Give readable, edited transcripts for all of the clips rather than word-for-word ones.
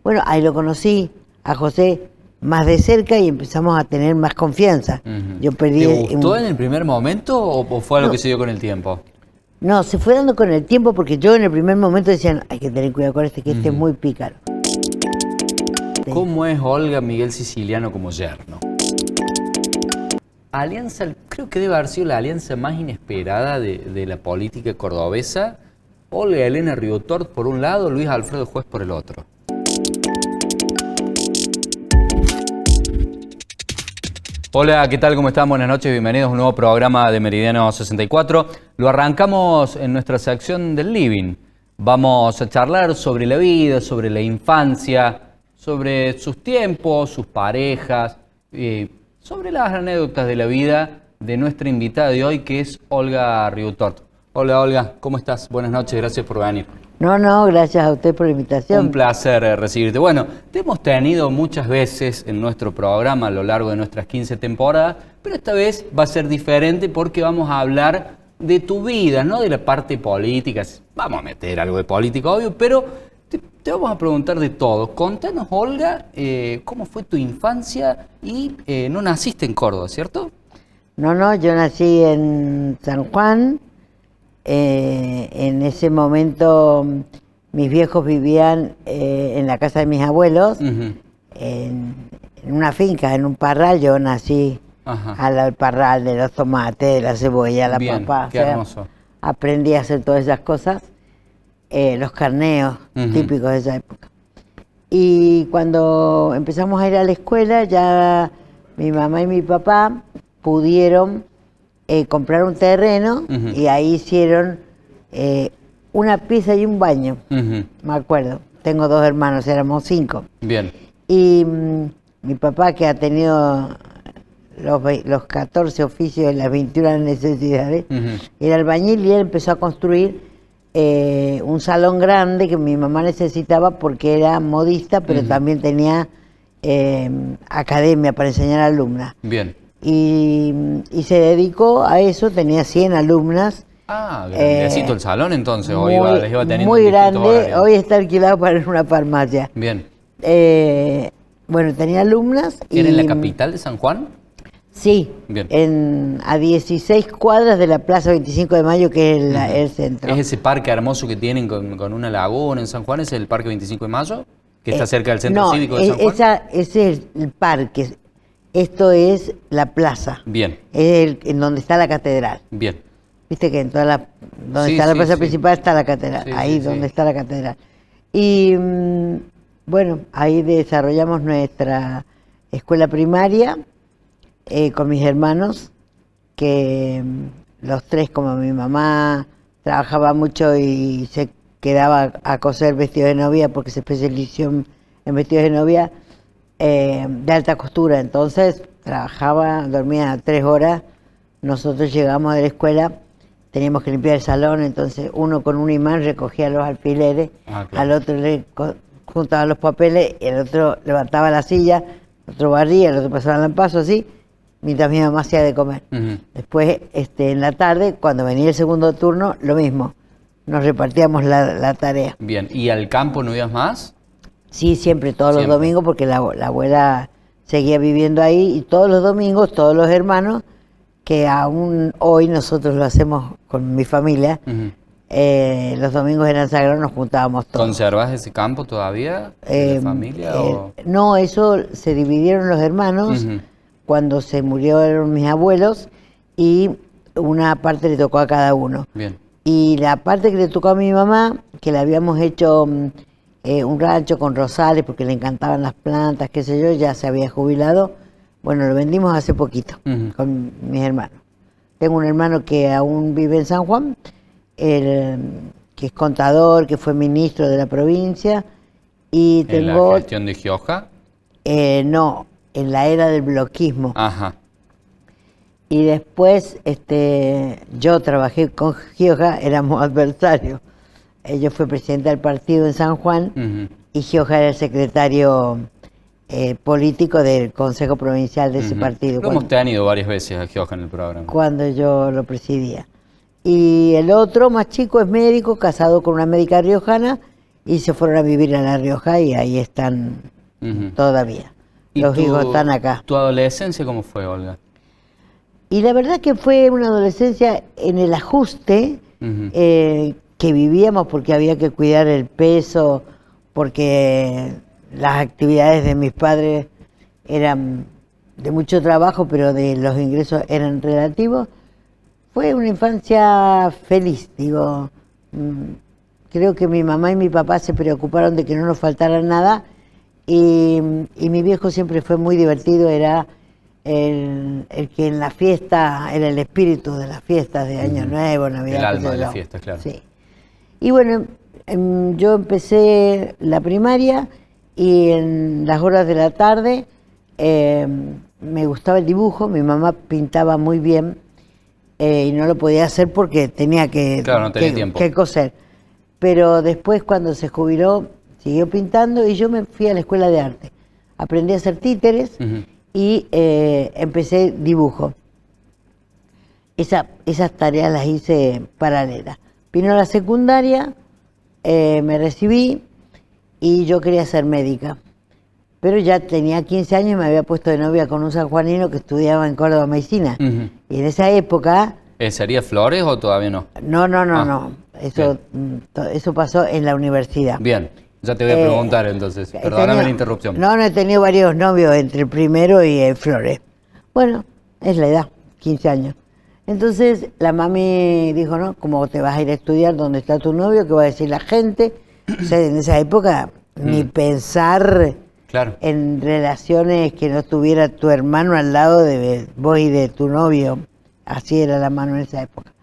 Bueno, ahí lo conocí a José más de cerca y empezamos a tener más confianza. Yo perdí. ¿Te gustó en el primer momento o fue algo que se dio con el tiempo? No, se fue dando con el tiempo porque yo en el primer momento decían, hay que tener cuidado con este, que este es muy pícaro. ¿Cómo es Olga Miguel Siciliano como yerno? Alianza, creo que debe haber sido la alianza más inesperada de la política cordobesa. Olga Elena Riutort por un lado, Luis Alfredo Juez por el otro. Hola, ¿qué tal? ¿Cómo están? Buenas noches, bienvenidos a un nuevo programa de Meridiano 64. Lo arrancamos en nuestra sección del Living. Vamos a charlar sobre la vida, sobre la infancia, sobre sus tiempos, sus parejas, sobre las anécdotas de la vida de nuestra invitada de hoy, que es Olga Riutort. Hola Olga, ¿cómo estás? Buenas noches, gracias por venir. No, gracias a usted por la invitación. Un placer recibirte. Bueno, te hemos tenido muchas veces en nuestro programa a lo largo de nuestras 15 temporadas, pero esta vez va a ser diferente porque vamos a hablar de tu vida, no de la parte política. Vamos a meter algo de política, obvio, pero te vamos a preguntar de todo. Contanos, Olga, cómo fue tu infancia y no naciste en Córdoba, ¿cierto? No, yo nací en San Juan. En ese momento mis viejos vivían en la casa de mis abuelos, en una finca, en un parral. Yo nací al lado del parral, de los tomates, de la cebolla, la papa. Qué hermoso. Aprendí a hacer todas esas cosas, los carneos típicos de esa época. Y cuando empezamos a ir a la escuela, ya mi mamá y mi papá pudieron comprar un terreno y ahí hicieron una pieza y un baño, me acuerdo. Tengo 2 hermanos, éramos 5. Bien. Y mi papá, que ha tenido los 14 oficios y las 21 necesidades, era albañil y él empezó a construir un salón grande que mi mamá necesitaba porque era modista, pero también tenía academia para enseñar a alumnas. Bien. Y se dedicó a eso, tenía 100 alumnas. Ah, grandecito el salón entonces, muy, les iba teniendo muy grande, horarios. hoy está alquilado para una farmacia. Bien. Bueno, tenía alumnas. ¿Era en la capital de San Juan? Sí, bien. A 16 cuadras de la Plaza 25 de Mayo, que es el centro. ¿Es ese parque hermoso que tienen con una laguna en San Juan? ¿Es el Parque 25 de Mayo? ¿Que está cerca del centro cívico de San Juan? Ese es el parque. Esto es la plaza. Bien. Es en donde está la catedral. Bien. Viste que en donde está la plaza principal está la catedral. Ahí donde está la catedral. Y bueno, ahí desarrollamos nuestra escuela primaria con mis hermanos, que los 3, como mi mamá trabajaba mucho y se quedaba a coser vestidos de novia porque se especializó en vestidos de novia, de alta costura. Entonces trabajaba, dormía 3 horas. Nosotros llegamos de la escuela, teníamos que limpiar el salón, entonces uno con un imán recogía los alfileres, al otro le juntaba los papeles, el otro levantaba la silla, el otro barría, el otro pasaba el lampazo, así, mientras mi mamá hacía de comer. Después, en la tarde, cuando venía el segundo turno, lo mismo, nos repartíamos la tarea. Bien, ¿y al campo no ibas más? Sí, siempre, todos los domingos, porque la abuela seguía viviendo ahí, y todos los domingos, todos los hermanos, que aún hoy nosotros lo hacemos con mi familia, los domingos eran sagrados, nos juntábamos todos. ¿Conservas ese campo todavía de la familia? No, eso se dividieron los hermanos cuando se murieron mis abuelos y una parte le tocó a cada uno. Bien. Y la parte que le tocó a mi mamá, que le habíamos hecho un rancho con rosales porque le encantaban las plantas, qué sé yo, ya se había jubilado. Bueno, lo vendimos hace poquito con mis hermanos. Tengo un hermano que aún vive en San Juan, que es contador, que fue ministro de la provincia. Y tengo, ¿en la gestión de Gioja? No, en la era del bloquismo. Ajá. Y después yo trabajé con Gioja, éramos adversarios. Yo fui presidenta del partido en San Juan y Gioja era el secretario político del Consejo Provincial de ese partido. Lo hemos tenido varias veces a Gioja en el programa. Cuando yo lo presidía. Y el otro, más chico, es médico, casado con una médica riojana, y se fueron a vivir a La Rioja y ahí están todavía. Los hijos están acá. ¿Tu adolescencia cómo fue, Olga? Y la verdad que fue una adolescencia en el ajuste que vivíamos, porque había que cuidar el peso, porque las actividades de mis padres eran de mucho trabajo, pero de los ingresos eran relativos. Fue una infancia feliz, digo. Creo que mi mamá y mi papá se preocuparon de que no nos faltara nada, y mi viejo siempre fue muy divertido, era el que en la fiesta era el espíritu de las fiestas de Año Nuevo, Navidad. El alma de la fiesta, claro. Sí. Y bueno, yo empecé la primaria y en las horas de la tarde me gustaba el dibujo. Mi mamá pintaba muy bien y no lo podía hacer porque tenía claro, no tenía tiempo. que coser. Pero después, cuando se jubiló, siguió pintando y yo me fui a la escuela de arte. Aprendí a hacer títeres y empecé dibujo. Esas tareas las hice paralelas. Vino la secundaria, me recibí y yo quería ser médica. Pero ya tenía 15 años y me había puesto de novia con un sanjuanino que estudiaba en Córdoba medicina. Y en esa época... ¿Sería Flores o todavía no? No. Eso pasó en la universidad. Bien, ya te voy a preguntar entonces. Perdóname la interrupción. No, he tenido varios novios entre el primero y Flores. Bueno, es la edad, 15 años. Entonces la mami dijo, no, ¿cómo te vas a ir a estudiar donde está tu novio? ¿Qué va a decir la gente? O sea, en esa época ni pensar en relaciones que no estuviera tu hermano al lado de vos y de tu novio. Así era la mano en esa época.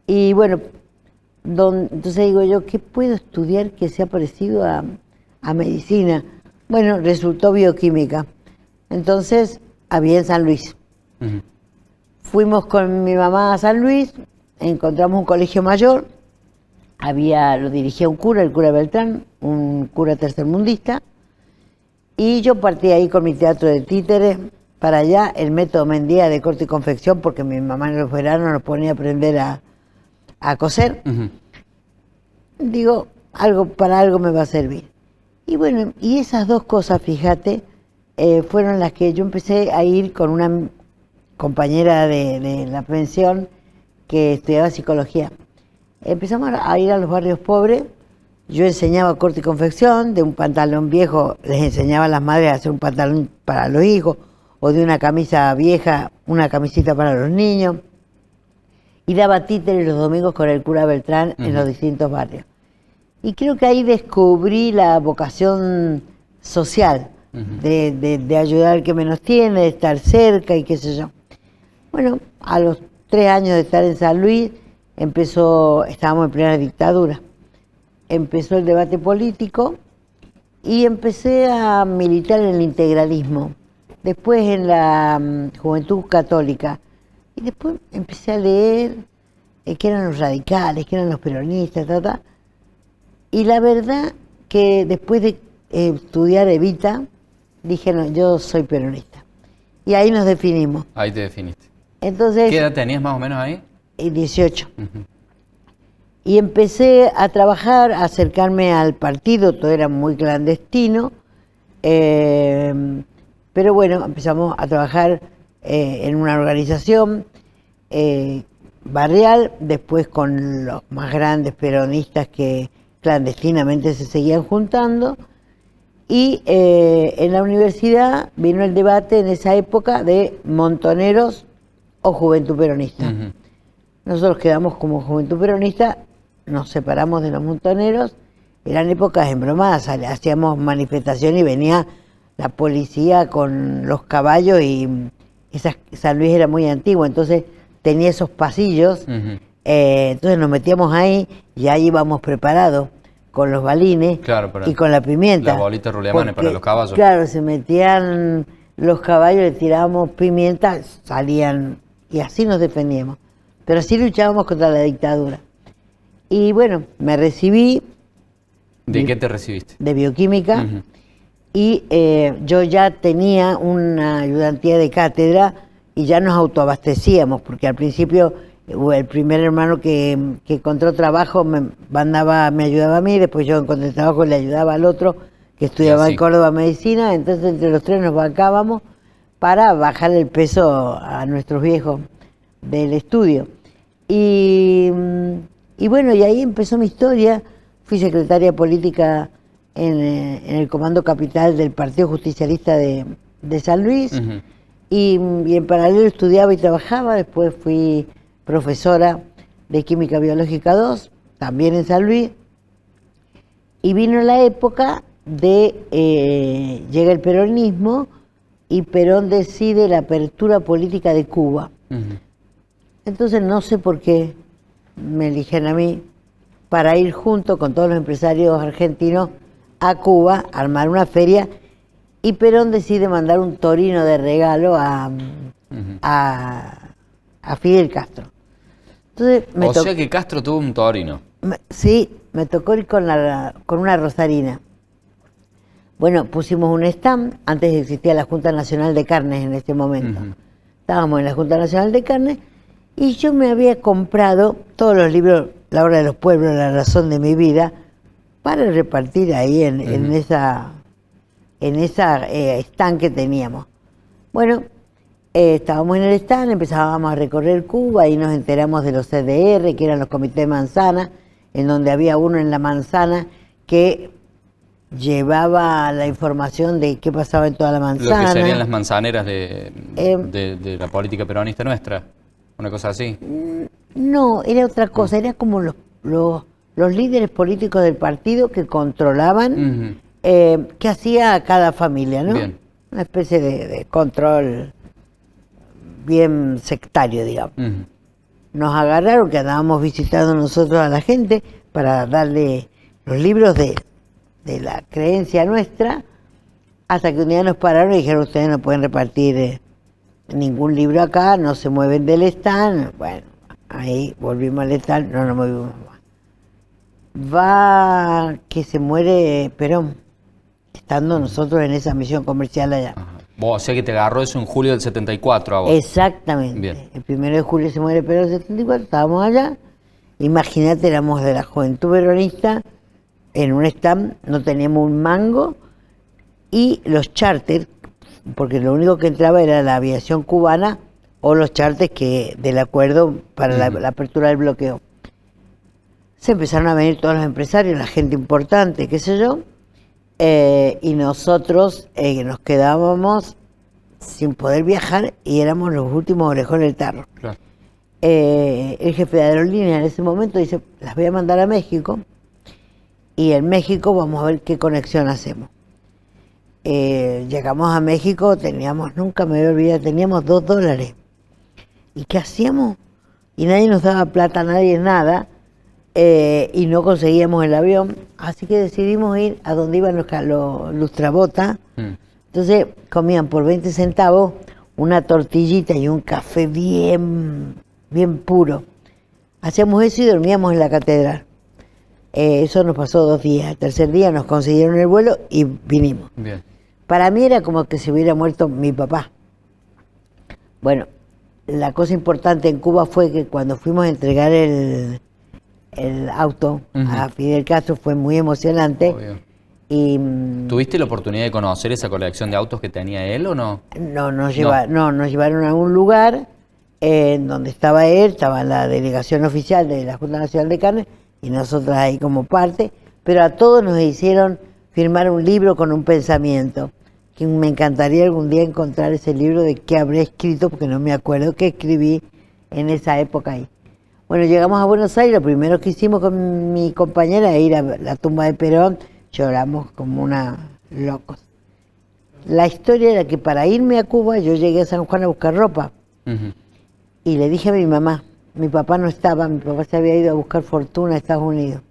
Y bueno, entonces digo yo, ¿qué puedo estudiar que sea parecido a medicina? Bueno, resultó bioquímica. Entonces, había en San Luis. Fuimos con mi mamá a San Luis, encontramos un colegio mayor, lo dirigía un cura, el cura Beltrán, un cura tercermundista, y yo partí ahí con mi teatro de títeres para allá, el método Mendía de corte y confección, porque mi mamá en los veranos nos ponía a aprender a coser. Digo, para algo me va a servir. Y bueno, y esas dos cosas, fíjate, fueron las que yo empecé a ir con una compañera de la pensión que estudiaba psicología. Empezamos a ir a los barrios pobres. Yo enseñaba corte y confección, de un pantalón viejo les enseñaba a las madres a hacer un pantalón para los hijos, o de una camisa vieja, una camisita para los niños. Y daba títeres los domingos con el cura Beltrán en los distintos barrios. Y creo que ahí descubrí la vocación social, de ayudar al que menos tiene, de estar cerca y qué sé yo. Bueno, a los 3 años de estar en San Luis, estábamos en plena dictadura. Empezó el debate político y empecé a militar en el integralismo. Después en la Juventud Católica. Y después empecé a leer qué eran los radicales, qué eran los peronistas, Y la verdad que después de estudiar Evita, dije, no, yo soy peronista. Y ahí nos definimos. Ahí te definiste. Entonces, ¿qué edad tenías más o menos ahí? 18. Y empecé a trabajar, a acercarme al partido, todo era muy clandestino, pero bueno, empezamos a trabajar en una organización barrial, después con los más grandes peronistas que clandestinamente se seguían juntando, y en la universidad vino el debate en esa época de montoneros o juventud peronista. Nosotros quedamos como juventud peronista, nos separamos de los montoneros, eran épocas embromadas, hacíamos manifestación y venía la policía con los caballos y San Luis era muy antiguo, entonces tenía esos pasillos, entonces nos metíamos ahí y ahí íbamos preparados con los balines y con la pimienta. Las bolitas rulemanes para los caballos. Claro, se metían los caballos, le tirábamos pimienta, salían y así nos defendíamos. Pero así luchábamos contra la dictadura. Y bueno, me recibí. ¿De qué te recibiste? De bioquímica. Y yo ya tenía una ayudantía de cátedra y ya nos autoabastecíamos, porque al principio El primer hermano que encontró trabajo me ayudaba a mí, después yo encontré trabajo y le ayudaba al otro que estudiaba en Córdoba medicina, entonces entre los tres nos bancábamos para bajar el peso a nuestros viejos del estudio. Y bueno, y ahí empezó mi historia. Fui secretaria política en el Comando Capital del Partido Justicialista de San Luis, y en paralelo estudiaba y trabajaba. Después fui profesora de Química Biológica 2, también en San Luis, y vino la época de, llega el peronismo, y Perón decide la apertura política de Cuba. Entonces no sé por qué me eligen a mí para ir junto con todos los empresarios argentinos a Cuba, a armar una feria, y Perón decide mandar un torino de regalo a Fidel Castro. Entonces, o sea que Castro tuvo un torino. Sí, me tocó ir con una rosarina. Bueno, pusimos un stand, antes existía la Junta Nacional de Carnes en este momento. Estábamos en la Junta Nacional de Carnes, y yo me había comprado todos los libros, La Hora de los Pueblos, La Razón de mi Vida, para repartir ahí en esa stand que teníamos. Bueno, estábamos en el stand, empezábamos a recorrer Cuba y nos enteramos de los CDR, que eran los comités de manzana, en donde había uno en la manzana que llevaba la información de qué pasaba en toda la manzana. Lo que serían las manzaneras de la política peronista nuestra, una cosa así. No, era otra cosa, era como los líderes políticos del partido que controlaban qué hacía cada familia, ¿no? Bien. Una especie de control bien sectario, digamos. Nos agarraron, que andábamos visitando nosotros a la gente para darle los libros de la creencia nuestra, hasta que un día nos pararon y dijeron: ustedes no pueden repartir ningún libro acá, no se mueven del stand. Bueno, ahí volvimos al stand, no nos movimos más. Va que se muere Perón, estando nosotros en esa misión comercial allá. O sea que te agarró eso en julio del 74 a vos. Exactamente. Bien. El 1 de julio se muere Perón del 74, estábamos allá. Imagínate, éramos de la Juventud Peronista, en un stand, no teníamos un mango, y los charters, porque lo único que entraba era la aviación cubana o los charters del acuerdo para la apertura del bloqueo. Se empezaron a venir todos los empresarios, la gente importante, qué sé yo, y nosotros nos quedábamos sin poder viajar y éramos los últimos orejones del tarro. Claro. El jefe de aerolínea en ese momento dice: las voy a mandar a México, y en México vamos a ver qué conexión hacemos. Llegamos a México, nunca me voy a olvidar, teníamos $2. ¿Y qué hacíamos? Y nadie nos daba plata, nadie nada, y no conseguíamos el avión, así que decidimos ir a donde iban los lustrabotas. Entonces comían por 20 centavos una tortillita y un café bien puro. Hacíamos eso y dormíamos en la catedral. Eso nos pasó 2 días. El tercer día nos consiguieron el vuelo y vinimos. Bien. Para mí era como que se hubiera muerto mi papá. Bueno, la cosa importante en Cuba fue que cuando fuimos a entregar el auto a Fidel Castro fue muy emocionante. Obvio. Y ¿tuviste la oportunidad de conocer esa colección de autos que tenía él o no? No, nos llevaron a un lugar en donde estaba él, estaba la delegación oficial de la Junta Nacional de Carnes, y nosotros ahí como parte, pero a todos nos hicieron firmar un libro con un pensamiento, que me encantaría algún día encontrar ese libro de qué habré escrito, porque no me acuerdo qué escribí en esa época ahí. Bueno, llegamos a Buenos Aires, lo primero que hicimos con mi compañera era ir a la tumba de Perón, lloramos como locos. La historia era que para irme a Cuba yo llegué a San Juan a buscar ropa, y le dije a mi mamá, mi papá no estaba, mi papá se había ido a buscar fortuna a Estados Unidos.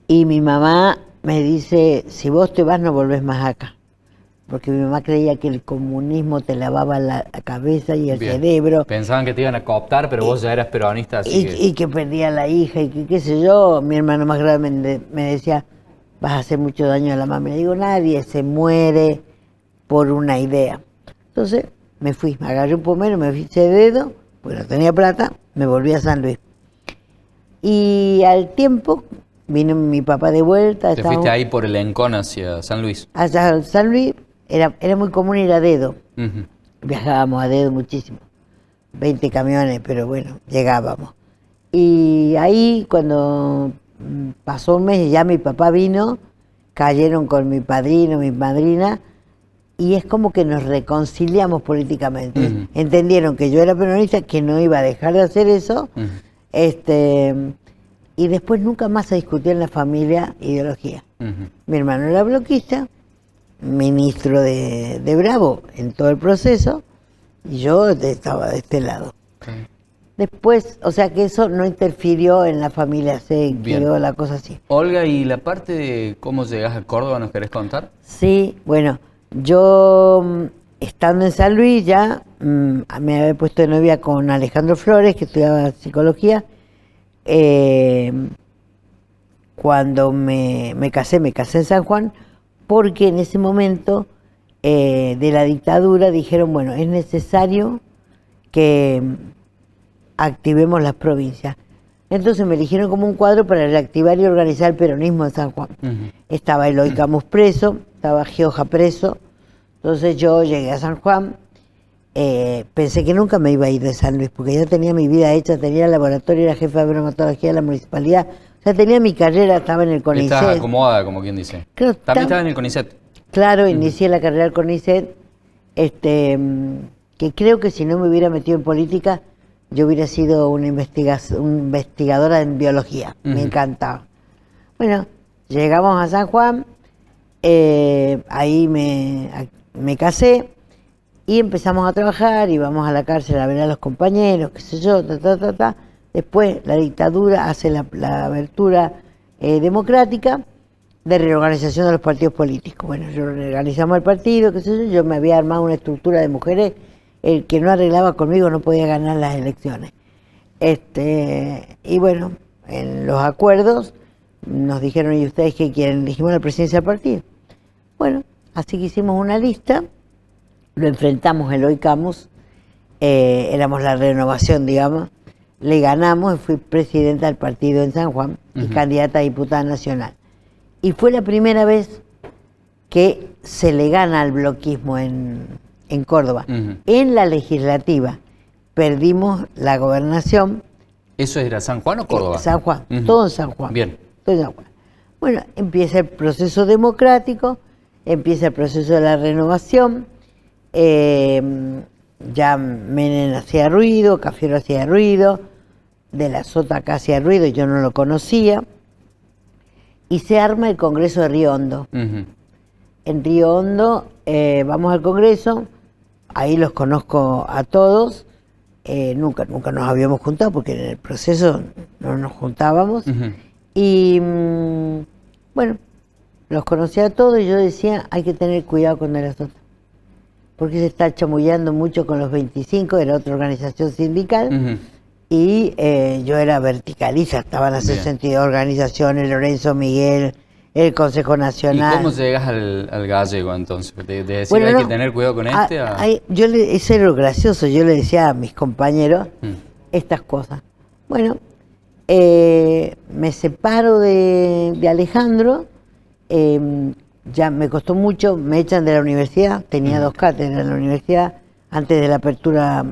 Y mi mamá me dice: si vos te vas no volvés más acá. Porque mi mamá creía que el comunismo te lavaba la cabeza y el cerebro. Pensaban que te iban a cooptar, pero vos ya eras peronista. Así y que perdía la hija y que qué sé yo. Mi hermano más grande me decía: vas a hacer mucho daño a la mamá. Le digo: nadie se muere por una idea. Entonces me fui, me agarré un pomelo, me hice dedo porque no tenía plata, me volví a San Luis. Y al tiempo vino mi papá de vuelta. ¿Te fuiste ahí por el Encón hacia San Luis? Hacia San Luis era muy común ir a dedo. Viajábamos a dedo muchísimo. 20 camiones, pero bueno, llegábamos. Y ahí cuando pasó un mes y ya mi papá vino, cayeron con mi padrino, mi madrina, y es como que nos reconciliamos políticamente. Entendieron que yo era peronista, que no iba a dejar de hacer eso, y después nunca más se discutió en la familia ideología. Mi hermano era bloquista, ministro de Bravo en todo el proceso, y yo estaba de este lado. Después, o sea que eso no interfirió en la familia, se quedó la cosa así. Olga, ¿y la parte de cómo llegás a Córdoba nos querés contar? Sí, bueno, yo estando en San Luis ya me había puesto de novia con Alejandro Flores, que estudiaba psicología. Cuando me casé en San Juan, porque en ese momento de la dictadura dijeron, bueno, es necesario que activemos las provincias. Entonces me eligieron como un cuadro para reactivar y organizar el peronismo en San Juan. Estaba Eloy Camus preso, estaba Gioja preso. Entonces yo llegué a San Juan, pensé que nunca me iba a ir de San Luis, porque ya tenía mi vida hecha, tenía el laboratorio, era jefe de bromatología de la municipalidad, o sea, tenía mi carrera, estaba en el CONICET. Estás acomodada, como quien dice. Claro, también estabas en el CONICET. Claro, inicié la carrera del CONICET, que creo que si no me hubiera metido en política, yo hubiera sido una investigadora en biología, me encantaba. Bueno, llegamos a San Juan, ahí me casé y empezamos a trabajar, íbamos a la cárcel a ver a los compañeros, qué sé yo, Después la dictadura hace la abertura democrática de reorganización de los partidos políticos. Bueno, reorganizamos el partido, qué sé yo me había armado una estructura de mujeres. El que no arreglaba conmigo no podía ganar las elecciones. Y bueno, en los acuerdos nos dijeron, ¿y ustedes qué quieren? Dijimos la presidencia del partido. Bueno, así que hicimos una lista, lo enfrentamos Eloy Camus, éramos la renovación, digamos, le ganamos y fui presidenta del partido en San Juan y candidata a diputada nacional. Y fue la primera vez que se le gana al bloquismo en Córdoba. En la legislativa perdimos la gobernación. ¿Eso era San Juan o Córdoba? San Juan, todo en San Juan. Bien. Todo en San Juan. Bueno, empieza el proceso democrático, empieza el proceso de la renovación, ya Menem hacía ruido, Cafiero hacía ruido, de la Sota acá hacía ruido, yo no lo conocía, y se arma el Congreso de Río Hondo. En Río Hondo vamos al Congreso, ahí los conozco a todos, nunca nos habíamos juntado porque en el proceso no nos juntábamos, y bueno, los conocía a todos y yo decía, hay que tener cuidado con De la Sota, porque se está chamullando mucho con los 25, era otra organización sindical, y yo era verticaliza, estaban las 62 organizaciones, Lorenzo Miguel, el Consejo Nacional. ¿Y cómo llegas al gallego entonces? De decir, hay que tener cuidado con este. Eso era lo gracioso, yo le decía a mis compañeros estas cosas. Bueno, me separo de Alejandro, ya me costó mucho, me echan de la universidad, tenía 2 cátedras en la universidad antes de la apertura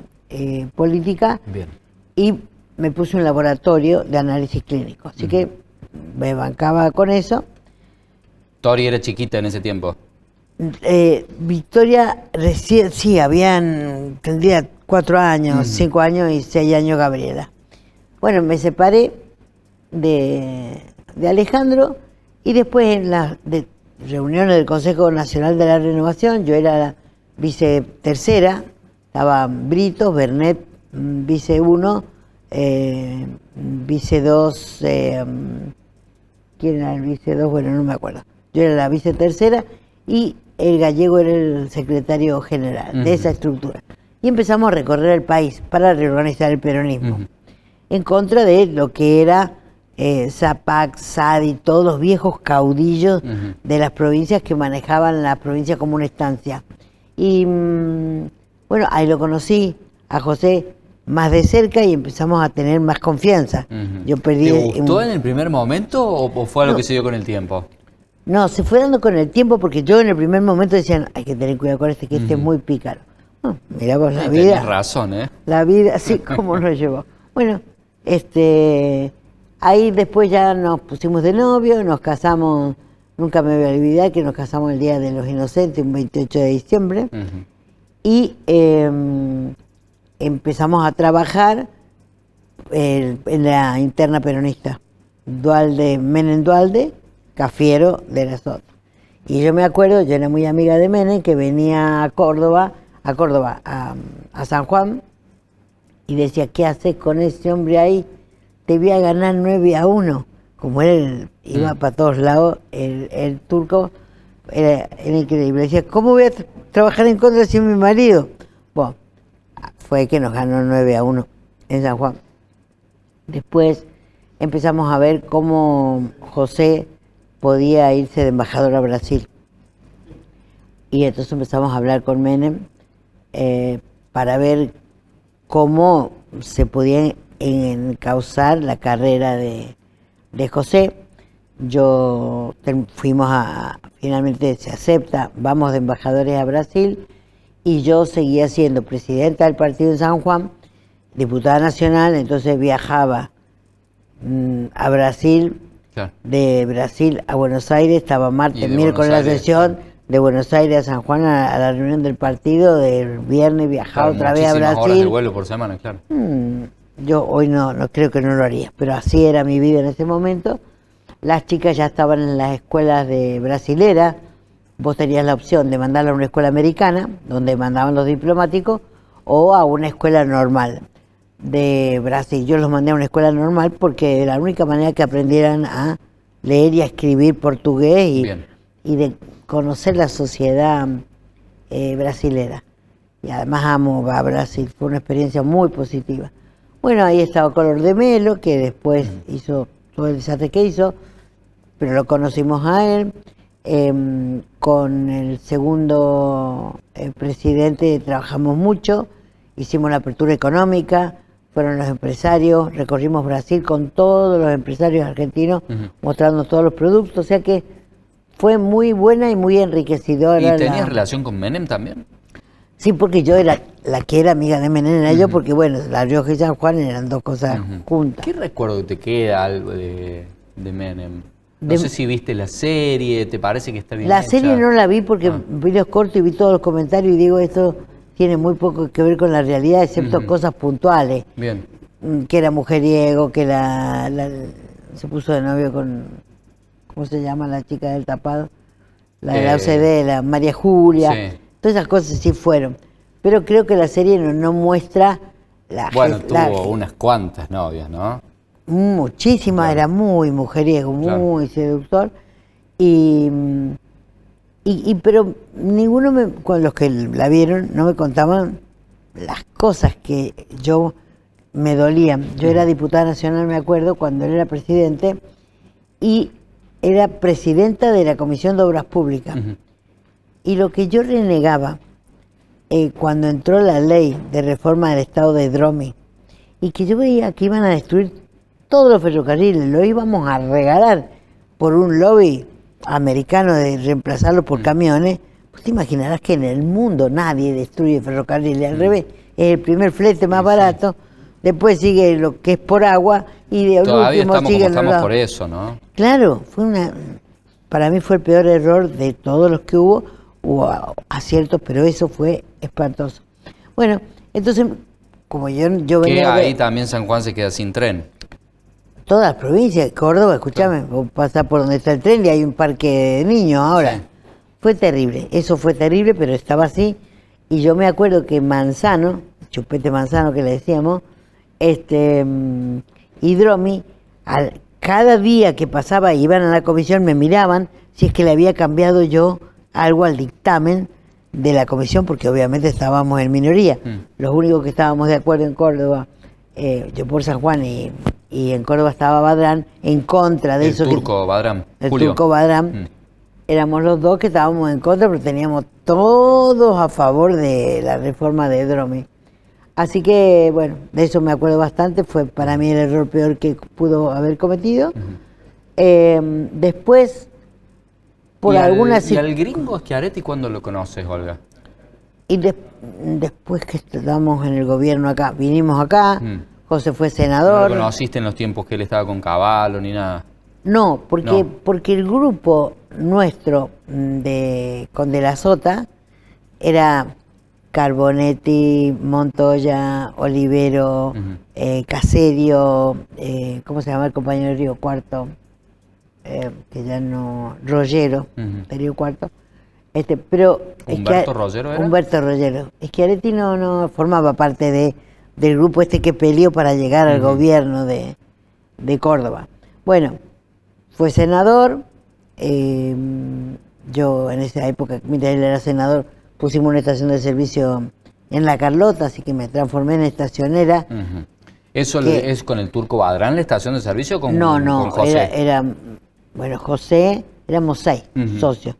política. Bien. Y me puse un laboratorio de análisis clínico, así que me bancaba con eso. ¿Tori era chiquita en ese tiempo? Victoria recién, sí, tendría 4 años, 5 años y 6 años Gabriela. Bueno, me separé de Alejandro y después en las reuniones del Consejo Nacional de la Renovación, yo era la vice tercera, estaban Britos, Bernet, vice 1, vice 2, ¿quién era el vice 2? Bueno, no me acuerdo. Yo era la vice tercera y el gallego era el secretario general de esa estructura. Y empezamos a recorrer el país para reorganizar el peronismo, en contra de lo que era Zapac, Sadi, todos los viejos caudillos de las provincias que manejaban la provincia como una estancia. Y bueno, ahí lo conocí a José. más de cerca y empezamos a tener más confianza. Yo perdí. ¿Te gustó en el primer momento o fue algo que se dio con el tiempo? No, se fue dando con el tiempo porque yo en el primer momento decían, hay que tener cuidado con este, que este es muy pícaro. Mirá vos la vida. Tenés razón, ¿eh? La vida, sí, cómo nos llevó. Bueno, ahí después ya nos pusimos de novio, nos casamos, nunca me voy a olvidar que nos casamos el Día de los Inocentes, un 28 de diciembre, y empezamos a trabajar en la interna peronista, Menem Dualde, Cafiero de la Sota. Y yo me acuerdo, yo era muy amiga de Menem, que venía a Córdoba, a San Juan, y decía, ¿qué haces con ese hombre ahí? Te voy a ganar 9-1. Como él iba para todos lados, el turco era increíble. Decía, ¿cómo voy a trabajar en contra de mi marido? Bueno, fue que nos ganó 9-1 en San Juan. Después empezamos a ver cómo José podía irse de embajador a Brasil. Y entonces empezamos a hablar con Menem para ver cómo se podía encauzar la carrera de José. Finalmente se acepta, vamos de embajadores a Brasil, y yo seguía siendo presidenta del partido en San Juan, diputada nacional, entonces viajaba a Brasil, claro. De Brasil a Buenos Aires, estaba martes, miércoles la sesión, de Buenos Aires a San Juan a la reunión del partido, del viernes viajaba otra vez a Brasil. Horas de vuelo por semana, claro. Yo hoy no creo que no lo haría, pero así era mi vida en ese momento. Las chicas ya estaban en las escuelas de brasilera, vos tenías la opción de mandarla a una escuela americana, donde mandaban los diplomáticos, o a una escuela normal de Brasil. Yo los mandé a una escuela normal porque era la única manera que aprendieran a leer y a escribir portugués y de conocer la sociedad brasilera. Y además amo a Brasil, fue una experiencia muy positiva. Bueno, ahí estaba Color de Melo, que después hizo todo el desastre que hizo, pero lo conocimos a él. Con el segundo presidente trabajamos mucho, hicimos la apertura económica, fueron los empresarios, recorrimos Brasil con todos los empresarios argentinos, mostrando todos los productos, o sea que fue muy buena y muy enriquecedora. ¿Y tenías relación con Menem también? Sí, porque yo era la que era amiga de Menem, era yo, porque bueno, La Rioja y San Juan eran dos cosas juntas. ¿Qué recuerdo te queda algo de Menem? No sé si viste la serie, ¿te parece que está bien La hecha? serie no la vi porque vi los cortos y vi todos los comentarios y digo, esto tiene muy poco que ver con la realidad, excepto cosas puntuales. Bien. Que era mujeriego, que se puso de novio con, ¿cómo se llama la chica del tapado? La de la OCDE, la María Julia. Sí. Todas esas cosas sí fueron. Pero creo que la serie no muestra la... Bueno, tuvo unas cuantas novias, ¿no? Muchísimas, claro. Era muy mujeriego, muy seductor. Pero ninguno, con los que la vieron, no me contaban las cosas que yo me dolían. Yo era diputada nacional, me acuerdo, cuando él era presidente, y era presidenta de la Comisión de Obras Públicas. Y lo que yo renegaba cuando entró la ley de reforma del Estado de Dromi, y que yo veía que iban a destruir todos los ferrocarriles, lo íbamos a regalar por un lobby americano de reemplazarlo por camiones, pues te imaginarás que en el mundo nadie destruye ferrocarriles, al revés, es el primer flete más barato, después sigue lo que es por agua y de todavía último estamos sigue como estamos por eso, ¿no? Claro, para mí fue el peor error de todos los que hubo aciertos, pero eso fue espantoso. Bueno, entonces, como yo venía... Que ahí también San Juan se queda sin tren. Todas las provincias, Córdoba, escúchame, vos pasás por donde está el tren y hay un parque de niños ahora. Sí. Fue terrible, eso fue terrible, pero estaba así. Y yo me acuerdo que Manzano, Chupete Manzano que le decíamos, y Dromi, cada día que pasaba iban a la comisión, me miraban si es que le había cambiado yo algo al dictamen de la comisión, porque obviamente estábamos en minoría. Los únicos que estábamos de acuerdo en Córdoba, yo por San Juan y en Córdoba estaba Badrán, en contra de eso. Badrán. El turco Badrán. Éramos los dos que estábamos en contra, pero teníamos todos a favor de la reforma de Dromi. Así que, bueno, de eso me acuerdo bastante, fue para mí el error peor que pudo haber cometido. Después, por algunas... ¿Y al gringo Schiaretti cuándo lo conoces, Olga? Y después que estábamos en el gobierno acá, vinimos acá, José fue senador. ¿No lo conociste en los tiempos que él estaba con Cavallo ni nada? No, porque el grupo nuestro con De la Sota era Carbonetti, Montoya, Olivero, Caserio, ¿cómo se llama el compañero de Río Cuarto? Que ya no, Rollero, de Río Cuarto. Pero ¿Humberto Rollero era? Humberto Rollero. Schiaretti no formaba parte del grupo que peleó para llegar al gobierno de Córdoba. Bueno, fue senador. Yo en esa época, mientras él era senador, pusimos una estación de servicio en La Carlota, así que me transformé en estacionera. ¿Eso es con el Turco Badrán, la estación de servicio, o con José? Bueno, José, éramos 6 socios.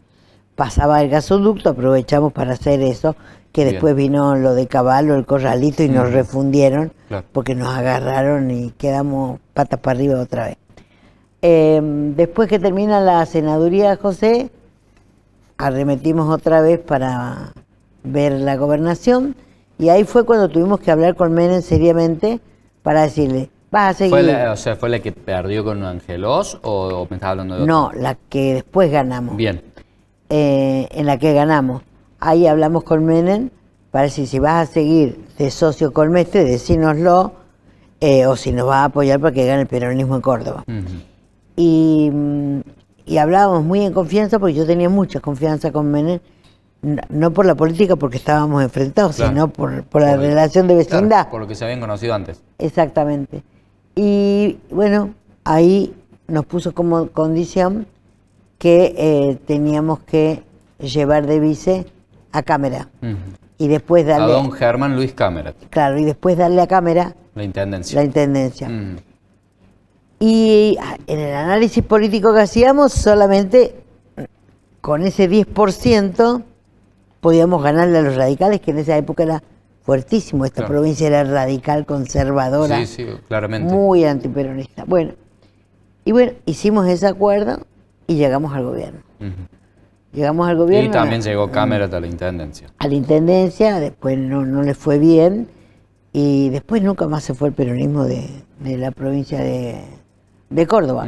Pasaba el gasoducto, aprovechamos para hacer eso, que después vino lo de Caballo, el corralito, y nos refundieron, porque nos agarraron y quedamos patas para arriba otra vez. Después que termina la senaduría de José, arremetimos otra vez para ver la gobernación, y ahí fue cuando tuvimos que hablar con Menem seriamente para decirle, vas a seguir. ¿Fue la que perdió con Angelos o me estás hablando de otra? No, la que después ganamos. Bien. En la que ganamos. Ahí hablamos con Menem para decir si vas a seguir de socio con Mestre, decínoslo, o si nos vas a apoyar para que gane el peronismo en Córdoba. Y hablábamos muy en confianza, porque yo tenía mucha confianza con Menem, no por la política, porque estábamos enfrentados, sino por la relación de vecindad. Claro, por lo que se habían conocido antes. Exactamente. Y bueno, ahí nos puso como condición que teníamos que llevar de vice a Cámara. Y después darle... A don Germán Luis Cámara. Claro, y después darle a Cámara... La intendencia. Y en el análisis político que hacíamos, solamente con ese 10% podíamos ganarle a los radicales, que en esa época era fuertísimo. Esta provincia era radical, conservadora. Sí, claramente. Muy antiperonista. Bueno, hicimos ese acuerdo y llegamos al gobierno. Llegamos al gobierno. Y también llegó Cámara a la intendencia. A la intendencia, después no le fue bien, y después nunca más se fue el peronismo de la provincia de Córdoba.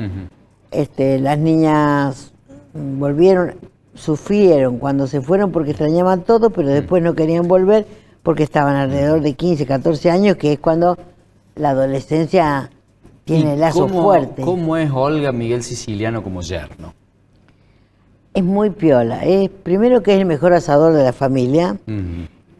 Las niñas volvieron, sufrieron cuando se fueron porque extrañaban todo, pero después no querían volver porque estaban alrededor de 15, 14 años, que es cuando la adolescencia tiene lazo fuerte. ¿Cómo es Olga Miguel Siciliano como yerno? Es muy piola. Primero que es el mejor asador de la familia,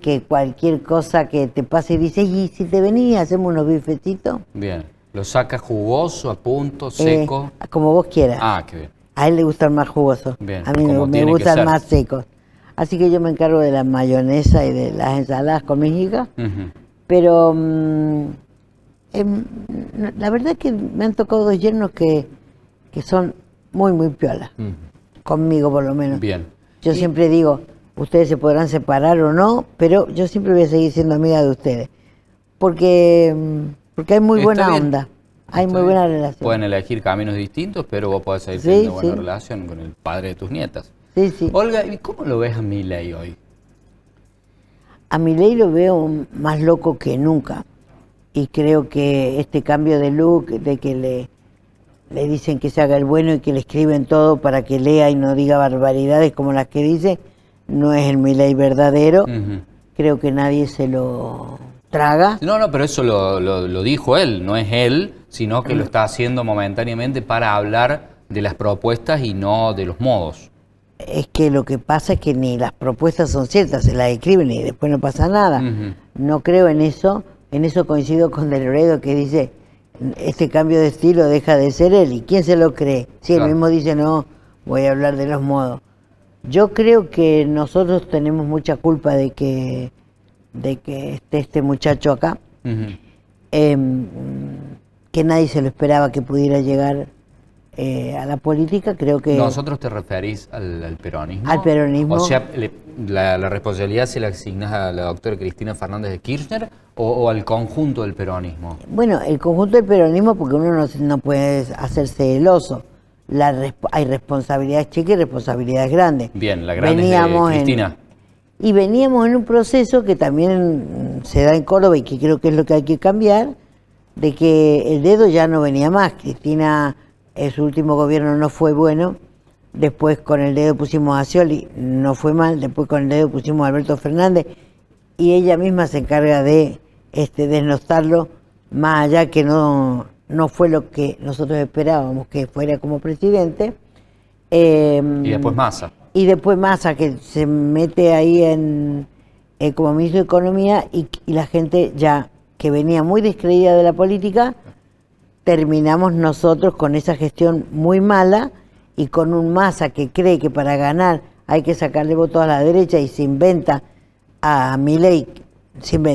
que cualquier cosa que te pase dice, ¿y si te venís hacemos unos bifecitos? Bien. ¿Lo saca jugoso, a punto, seco? Como vos quieras. Ah, qué bien. A él le gustan más jugosos. Bien, a mí me gustan más secos. Así que yo me encargo de la mayonesa y de las ensaladas con mis hijas. Pero la verdad es que me han tocado 2 yernos que son muy, muy piolas. Conmigo, por lo menos. Bien. Yo siempre digo, ustedes se podrán separar o no, pero yo siempre voy a seguir siendo amiga de ustedes. Porque hay muy buena onda. Hay muy buena relación. Pueden elegir caminos distintos, pero vos podés seguir teniendo buena relación con el padre de tus nietas. Sí. Olga, ¿y cómo lo ves a Milei hoy? A Milei lo veo más loco que nunca. Y creo que este cambio de look, de que le dicen que se haga el bueno y que le escriben todo para que lea y no diga barbaridades como las que dice, no es el Milei verdadero. Creo que nadie se lo traga. No, pero eso lo dijo él, no es él, sino que lo está haciendo momentáneamente para hablar de las propuestas y no de los modos. Es que lo que pasa es que ni las propuestas son ciertas, se las escriben y después no pasa nada. No creo en eso coincido con Del Loredo, que dice, este cambio de estilo deja de ser él. ¿Y quién se lo cree? Si él mismo dice, no, voy a hablar de los modos. Yo creo que nosotros tenemos mucha culpa de que esté este muchacho acá, que nadie se lo esperaba que pudiera llegar a la política. Creo que... ¿Nosotros te referís al peronismo? Al peronismo. O sea, la responsabilidad se la asignas a la doctora Cristina Fernández de Kirchner o al conjunto del peronismo? Bueno, el conjunto del peronismo, porque uno no puede hacerse el oso. Hay responsabilidades chicas y responsabilidades grandes. Bien, la grande es de Cristina. Y veníamos en un proceso que también se da en Córdoba y que creo que es lo que hay que cambiar, de que el dedo ya no venía más. Cristina, su último gobierno no fue bueno, después con el dedo pusimos a Scioli, no fue mal, después con el dedo pusimos a Alberto Fernández, y ella misma se encarga de desnostarlo, más allá que no fue lo que nosotros esperábamos que fuera como presidente. Y después Massa. Y después Massa, que se mete ahí como ministro de Economía, y la gente ya que venía muy descreída de la política, terminamos nosotros con esa gestión muy mala y con un Massa que cree que para ganar hay que sacarle votos a la derecha y se inventa a Milei,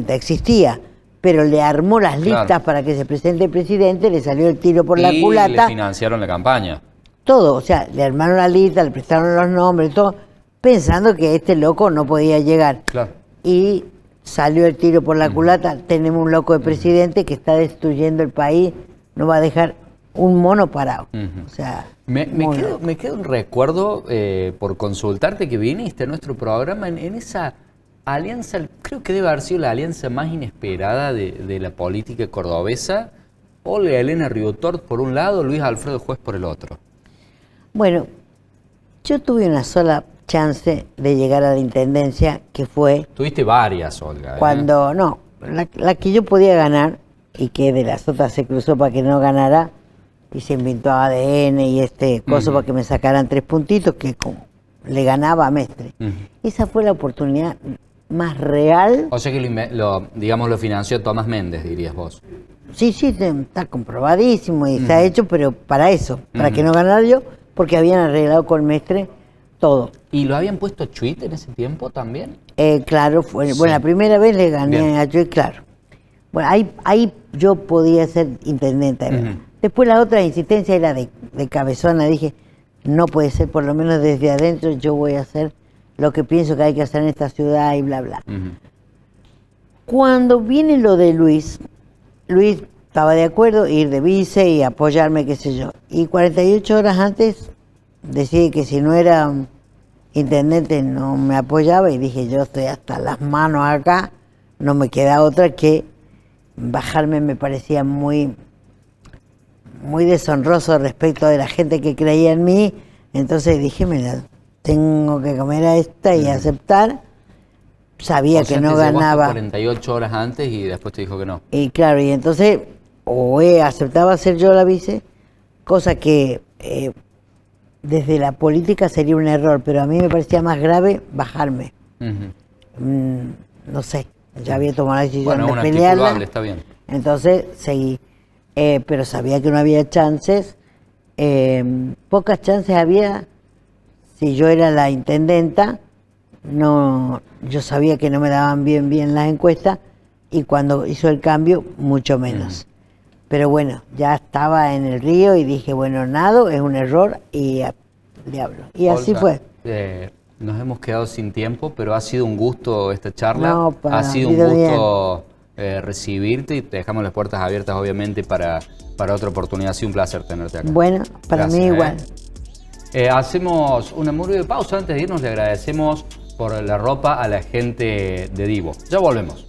existía, pero le armó las listas para que se presente presidente, le salió el tiro por la culata. Y le financiaron la campaña. Todo, o sea, le armaron la lista, le prestaron los nombres, todo, pensando que este loco no podía llegar. Claro. Y salió el tiro por la culata. Tenemos un loco de presidente que está destruyendo el país, no va a dejar un mono parado. O sea, me queda un recuerdo por consultarte que viniste a nuestro programa en esa alianza, creo que debe haber sido la alianza más inesperada de la política cordobesa. Olga Elena Riutort por un lado, Luis Alfredo Juez por el otro. Bueno, yo tuve una sola chance de llegar a la intendencia, que fue... Tuviste varias, Olga. Cuando, no, la que yo podía ganar, y que de las otras se cruzó para que no ganara, y se inventó ADN y coso para que me sacaran 3 puntitos, que como le ganaba a Mestre. Esa fue la oportunidad más real. O sea que lo financió Tomás Méndez, dirías vos. Sí, está comprobadísimo y está hecho, pero para eso, para que no ganara yo, porque habían arreglado con Mestre todo. ¿Y lo habían puesto a Chuit en ese tiempo también? Claro, bueno, la primera vez le gané a Chuit, claro. Bueno, ahí yo podía ser intendenta. Después la otra insistencia era de cabezona, dije, no puede ser, por lo menos desde adentro yo voy a hacer lo que pienso que hay que hacer en esta ciudad y bla, bla. Cuando viene lo de Luis estaba de acuerdo ir de vice y apoyarme, qué sé yo. Y 48 horas antes decidí que si no era intendente no me apoyaba y dije, yo estoy hasta las manos acá, no me queda otra que bajarme. Me parecía muy deshonroso respecto de la gente que creía en mí. Entonces dije, mira, tengo que comer a esta y aceptar. Sabía que no ganaba. 48 horas antes y después te dijo que no. Y claro, y entonces aceptaba ser yo la vice, cosa que desde la política sería un error, pero a mí me parecía más grave bajarme. No sé, ya había tomado la decisión de pelearla. Está bien. Entonces seguí, pero sabía que no había chances. Pocas chances había si yo era la intendenta. No, yo sabía que no me daban bien las encuestas y cuando hizo el cambio, mucho menos. Pero bueno, ya estaba en el río y dije, bueno, nado, es un error y diablo. Y así fue. Nos hemos quedado sin tiempo, pero ha sido un gusto esta charla. No, ha sido un gusto recibirte y te dejamos las puertas abiertas, obviamente, para otra oportunidad. Ha sido un placer tenerte acá. Bueno, para mí igual. Hacemos una muy breve pausa. Antes de irnos, le agradecemos por la ropa a la gente de Divo. Ya volvemos.